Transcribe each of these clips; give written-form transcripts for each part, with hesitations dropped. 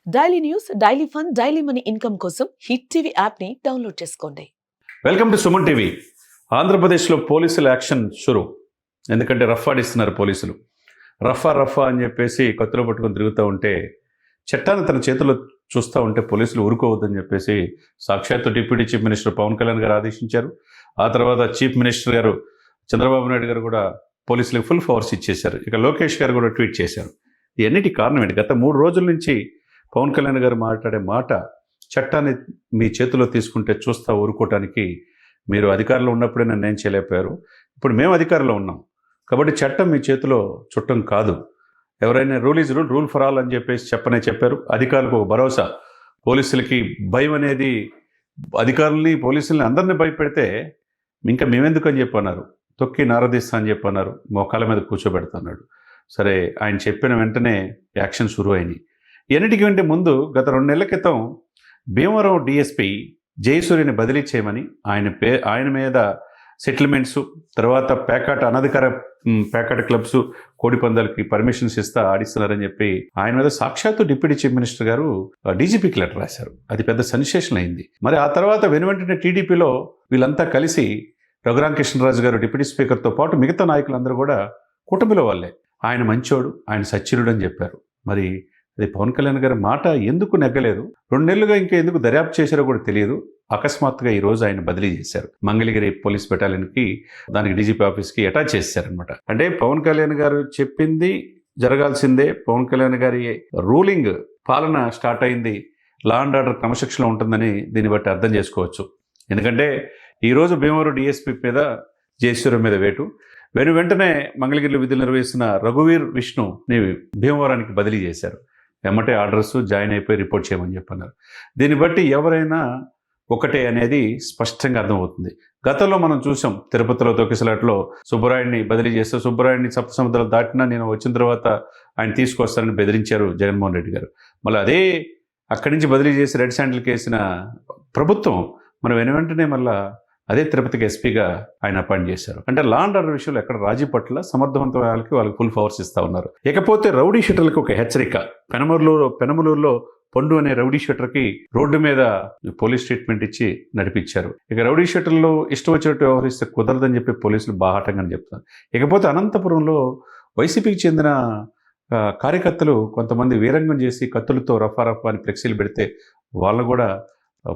Daily news, daily fun, daily money income కోసం hit TV app ని download చేసుకోండి. Welcome to Suman TV. ఆంధ్రప్రదేశ్లో పోలీసుల యాక్షన్ షురు. ఎందుకంటే రఫ్ ఆడిస్తున్నారు పోలీసులు. రఫా అని చెప్పేసి కత్తులు పట్టుకొని తిరుగుతూ ఉంటే చట్టాన్ని తన చేతుల్లో చూస్తూ ఉంటే పోలీసులు ఊరుకోవద్దని చెప్పేసి సాక్షాత్తు deputy chief minister Pawan Kalyan గారు ఆదేశించారు. ఆ తర్వాత చీఫ్ మినిస్టర్ గారు చంద్రబాబు నాయుడు గారు కూడా పోలీసులకు ఫుల్ పవర్స్ ఇచ్చేశారు. ఇక లోకేష్ గారు కూడా ట్వీట్ చేశారు. ఇవన్నిటి కారణం ఏంటి? గత 3 రోజుల నుంచి పవన్ కళ్యాణ్ గారు మాట్లాడే మాట, చట్టాన్ని మీ చేతిలో తీసుకుంటే చూస్తా ఊరుకోవటానికి మీరు అధికారంలో ఉన్నప్పుడే నన్ను ఏం చేయలేకపోయారు. ఇప్పుడు మేము అధికారంలో ఉన్నాం కాబట్టి చట్టం మీ చేతిలో చుట్టం కాదు. ఎవరైనా rule is rule, rule for all అని చెప్పేసి చెప్పారు. అధికారులకు ఒక భరోసా. పోలీసులకి భయం అనేది, అధికారుల్ని పోలీసుల్ని అందరినీ భయపెడితే ఇంకా మేమెందుకు అని చెప్పన్నారు. తొక్కి నారదీస్తా అని చెప్పన్నారు. మోకాళ్ళ మీద కూర్చోబెడుతున్నాడు. సరే, ఆయన చెప్పిన వెంటనే యాక్షన్ షురు అయినాయి. ఎన్నిటికి వెంటే ముందు గత 2 నెలల క్రితం భీమవరం డిఎస్పీ జయసూర్యని బదిలీ చేయమని ఆయన మీద సెటిల్మెంట్స్, తర్వాత అనధికార ప్యాకాట్ క్లబ్స్, కోడి పందాలకి పర్మిషన్స్ ఆడిస్తున్నారని చెప్పి ఆయన మీద సాక్షాత్తు డిప్యూటీ చీఫ్ మినిస్టర్ గారు డీజీపీకి లెటర్ రాశారు. అది పెద్ద సెన్సేషన్ అయింది. మరి ఆ తర్వాత వెనువెంటనే టీడీపీలో వీళ్ళంతా కలిసి రఘురామకృష్ణరాజు గారు డిప్యూటీ స్పీకర్తో పాటు మిగతా నాయకులందరూ కూడా కూటమిలో వాళ్ళే. ఆయన మంచోడు, ఆయన సచ్చినుడు అని చెప్పారు. మరి అది పవన్ కళ్యాణ్ గారి మాట ఎందుకు నెగ్గలేదు? 2 నెలలుగా ఇంకా ఎందుకు దర్యాప్తు చేశారో కూడా తెలియదు. అకస్మాత్తుగా ఈరోజు ఆయన బదిలీ చేశారు. మంగళగిరి పోలీస్ బెటాలియన్కి, దానికి డీజీపీ ఆఫీస్కి అటాచ్ చేశారనమాట. అంటే పవన్ కళ్యాణ్ గారు చెప్పింది జరగాల్సిందే. పవన్ కళ్యాణ్ గారి రూలింగ్ పాలన స్టార్ట్ అయింది. లా అండ్ ఆర్డర్ క్రమశిక్షణ ఉంటుందని దీన్ని బట్టి అర్థం చేసుకోవచ్చు. ఎందుకంటే ఈరోజు భీమవరం డిఎస్పీ మీద జయసూర్య మీద వెంటనే మంగళగిరిలో విధులు నిర్వహిస్తున్న రఘువీర్ విష్ణుని భీమవరానికి బదిలీ చేశారు. ఎమ్మటే ఆర్డర్స్ జాయిన్ అయిపోయి రిపోర్ట్ చేయమని చెప్పన్నారు. దీన్ని బట్టి ఎవరైనా ఒకటే అనేది స్పష్టంగా అర్థమవుతుంది. గతంలో మనం చూసాం, తిరుపతిలో తొక్కిసలాట్లో సుబ్బరాయుడిని బదిలీ చేస్తే సుబ్బరాయుడిని సప్త సముద్రాలు దాటినా నేను వచ్చిన తర్వాత ఆయన తీసుకొస్తానని బెదిరించారు జగన్మోహన్ రెడ్డి గారు. మళ్ళీ అదే అక్కడి నుంచి బదిలీ చేసి రెడ్ శాండిల్కి వేసిన ప్రభుత్వం మనం వెంటనే మళ్ళీ అదే తిరుపతికి ఎస్పీగా ఆయన అపాయింట్ చేశారు. అంటే లా అండ్ ఆర్డర్ విషయంలో ఎక్కడ రాజీ పట్ల సమర్థవంతమైన వాళ్ళకి ఫుల్ పవర్స్ ఇస్తా ఉన్నారు. ఇకపోతే రౌడీ షీటర్లకు ఒక హెచ్చరిక. పెనమలూరులో పండు అనే రౌడీ షీటర్కి రోడ్డు మీద పోలీస్ ట్రీట్మెంట్ ఇచ్చి నడిపించారు. ఇక రౌడీ షీటర్లు ఇష్టం వచ్చినట్టు వ్యవహరిస్తే కుదరదని చెప్పి పోలీసులు బాహాటంగా చెప్తున్నారు. ఇకపోతే అనంతపురంలో వైసీపీకి చెందిన కార్యకర్తలు కొంతమంది వీరంగం చేసి కత్తులతో రఫా అని ఫ్లెక్సీలు పెడితే వాళ్ళు కూడా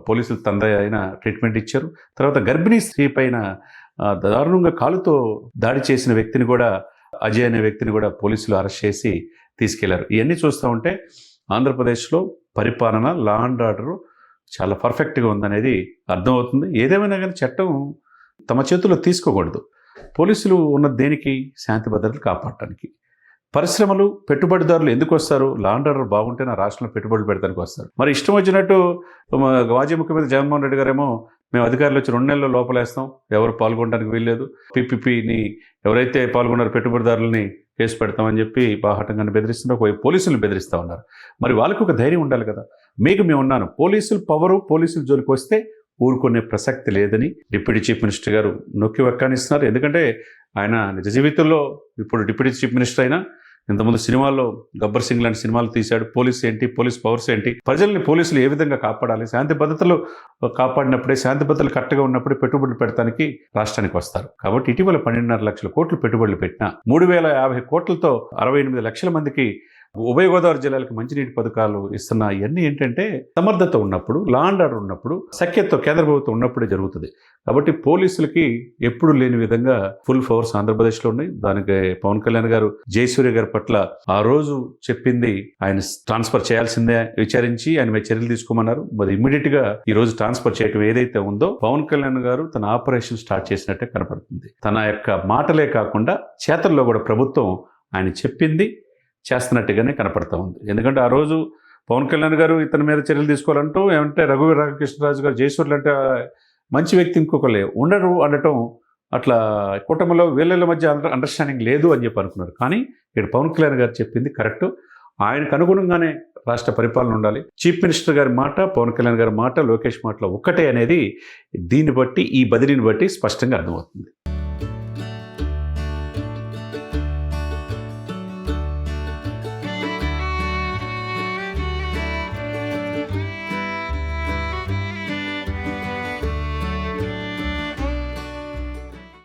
పోలీసులు అయిన ట్రీట్మెంట్ ఇచ్చారు. తర్వాత గర్భిణీ స్త్రీ పైన దారుణంగా కాలుతో దాడి చేసిన వ్యక్తిని కూడా, అజయ్ అనే వ్యక్తిని కూడా పోలీసులు అరెస్ట్ చేసి తీసుకెళ్లారు. ఇవన్నీ చూస్తూ ఉంటే ఆంధ్రప్రదేశ్లో పరిపాలన, లా అండ్ ఆర్డర్ చాలా పర్ఫెక్ట్గా ఉందనేది అర్థమవుతుంది. ఏదేమైనా కానీ చట్టం తమ చేతుల్లో తీసుకోకూడదు. పోలీసులు ఉన్న దేనికి? శాంతి భద్రతలు కాపాడటానికి. పరిశ్రమలు, పెట్టుబడిదారులు ఎందుకు వస్తారు? లా అండ్ ఆర్డర్ బాగుంటే నా రాష్ట్రంలో పెట్టుబడులు పెడతానికి వస్తారు. మరి ఇష్టం వచ్చినట్టు మాజీ ముఖ్యమంత్రి జగన్మోహన్ రెడ్డి గారేమో మేము అధికారులు వచ్చి 2 నెలల్లో లోపలేస్తాం, ఎవరు పాల్గొనడానికి వీల్లేదు, పీపీపీని ఎవరైతే పాల్గొన్నారో పెట్టుబడిదారులని కేసు పెడతామని చెప్పి బాహాటంగానే బెదిరిస్తున్నారు. పోలీసులు బెదిరిస్తూ ఉన్నారు. మరి వాళ్ళకి ఒక ధైర్యం ఉండాలి కదా. మేము ఉన్నాను, పోలీసుల జోలికి వస్తే ఊరుకునే ప్రసక్తి లేదని డిప్యూటీ చీఫ్ మినిస్టర్ గారు నొక్కి వెక్కానిస్తున్నారు. ఎందుకంటే ఆయన నిజ జీవితంలో ఇప్పుడు డిప్యూటీ చీఫ్ మినిస్టర్ అయినా ఇంతకుముందు సినిమాల్లో గబ్బర్ సింగ్ లాంటి సినిమాలు తీశాడు. పోలీస్ ఏంటి, పోలీస్ పవర్స్ ఏంటి, ప్రజల్ని పోలీసులు ఏ విధంగా కాపాడాలి, శాంతి భద్రతలు కాపాడినప్పుడే, శాంతి భద్రతలు కరెక్ట్గా ఉన్నప్పుడే పెట్టుబడులు పెడతానికి రాష్ట్రానికి వస్తారు. కాబట్టి ఇటీవల 12.5 లక్షల కోట్లు పెట్టుబడులు పెట్టిన 3,050 కోట్లతో 68 లక్షల మందికి ఉభయ గోదావరి జిల్లాలకు మంచినీటి పథకాలు ఇస్తున్న ఇవన్నీ ఏంటంటే సమర్థత ఉన్నప్పుడు, లా అండ్ ఆర్డర్ ఉన్నప్పుడు, సఖ్యతతో కేంద్ర ప్రభుత్వం ఉన్నప్పుడే జరుగుతుంది. కాబట్టి పోలీసులకి ఎప్పుడు లేని విధంగా ఫుల్ పవర్స్ ఆంధ్రప్రదేశ్లో ఉన్నాయి. దానికి పవన్ కళ్యాణ్ గారు జయసూర్య గారి పట్ల ఆ రోజు చెప్పింది ఆయన ట్రాన్స్ఫర్ చేయాల్సిందే విచారించి ఆయన మీద చర్యలు తీసుకోమన్నారు. మరి ఇమ్మీడియట్ గా ఈ రోజు ట్రాన్స్ఫర్ చేయడం ఏదైతే ఉందో పవన్ కళ్యాణ్ గారు తన ఆపరేషన్ స్టార్ట్ చేసినట్టే కనపడుతుంది. తన యొక్క మాటలే కాకుండా చేతల్లో కూడా ప్రభుత్వం ఆయన చెప్పింది చేస్తున్నట్టుగానే కనపడతా ఉంది. ఎందుకంటే ఆ రోజు పవన్ కళ్యాణ్ గారు ఇతని మీద చర్యలు తీసుకోవాలంటూ ఏమంటే రఘురామకృష్ణరాజు గారు జయసూర్యులు అంటే మంచి వ్యక్తి ఇంకొకరు ఉండరు అనటం, అట్లా కూటమిలో వీళ్ళ మధ్య అండర్స్టాండింగ్ లేదు అని చెప్పి అనుకున్నారు. కానీ ఇక్కడ పవన్ కళ్యాణ్ గారు చెప్పింది కరెక్ట్. ఆయనకు అనుగుణంగానే రాష్ట్ర పరిపాలన ఉండాలి. చీఫ్ మినిస్టర్ గారి మాట, పవన్ కళ్యాణ్ గారి మాట, లోకేష్ మాటలో ఒక్కటే అనేది దీన్ని బట్టి, ఈ బదిలీని బట్టి స్పష్టంగా అర్థమవుతుంది.